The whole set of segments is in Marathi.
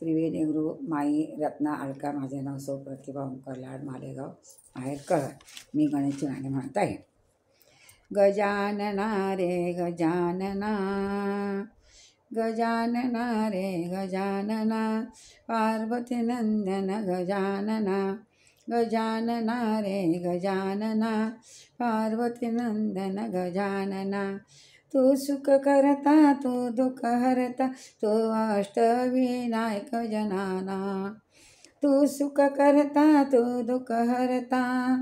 त्रिवेणी गुरु माई रत्ना अलका, माझे नाव सौ प्रतिभा ओंकार लाड, मालेगाव आहे कळण. मी गणेशची गाणी म्हणत आहे. गजानना रे गजानना, गजानना रे गजानना, पार्वती नंदन गजानना, गजानना रे गजानना, पार्वती नंदन गजानना. तू सुख करता तू दुःख हरता, तू अष्टविनायक गजानना. तू सुख करता तू दुःख हरता,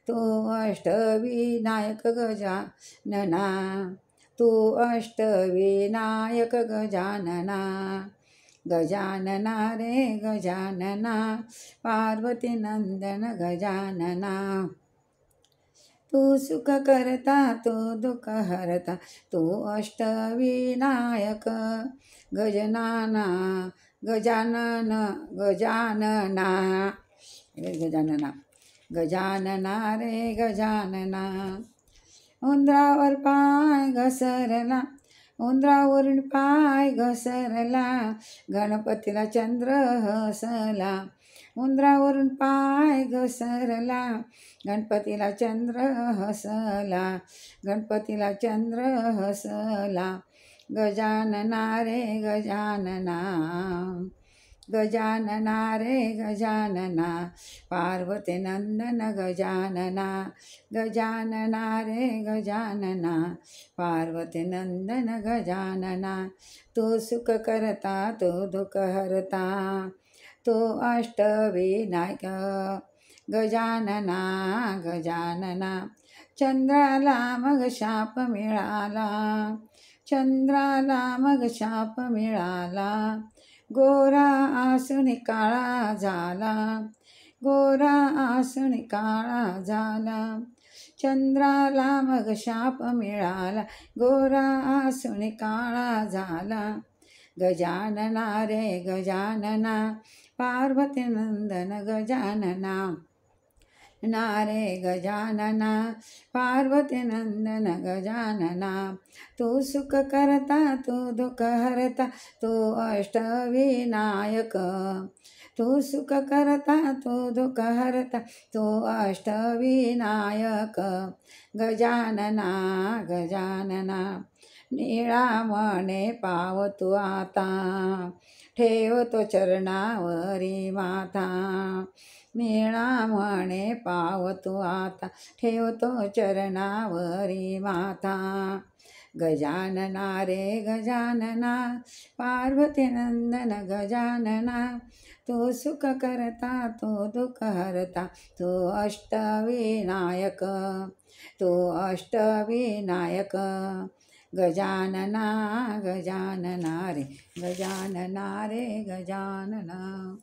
तू अष्टविनायक गजानना. तू अष्टविनायक गजानना. गजानना रे गजानना, पार्वती नंदन गजानना. तू सुख करता तू दुःख हरता, तू अष्टविनायक गजानना. गजानन गजानना गजानना, गजानना रे गजानना. उंदरावर पाय घसरला, उंदरावरून पाय घसरला, गणपतीला चंद्र हसला. उंदरावरून पाय घसरला, गणपतीला चंद्र हसला, गणपतीला चंद्र हसला. गजानना रे गजानना, गजानना रे गजानना, पार्वती नंदन गजानना. गजानना रे गजानना, पार्वती नंदन गजानना. तू सुख करता तू दुःख हरता, तू अष्टविनायक गजानना. गजानना. चंद्राला मग शाप मिळाला, चंद्राला मग शाप मिळाला, गोरा आसून काळा झाला, गोरा आसून काळा झाला. चंद्राला मग शाप मिळाला, गोरा आसून काळा झाला. गजानना रे गजानना, पार्वती नंदन गजानना. नारे गजानना, पार्वती नंदन गजानना. तू सुख करता तू दुःख हरता, तू अष्टविनायक. तू सुख करता तू दुःख हरता, तू अष्टविनायक गजानना. गजानना. निळा म्हणे पाव तू आता, ठेवतो चरणावरी माथा. निळा म्हणे पाव तू आता, ठेवतो चरणावरी माथा. गजानना रे गजानना, पार्वती नंदन गजानना. तू सुख करता तू दुःख हरता, तू अष्टविनायक, तू अष्टविनायक गजानना. गजानना रे गजानना रे गजानना.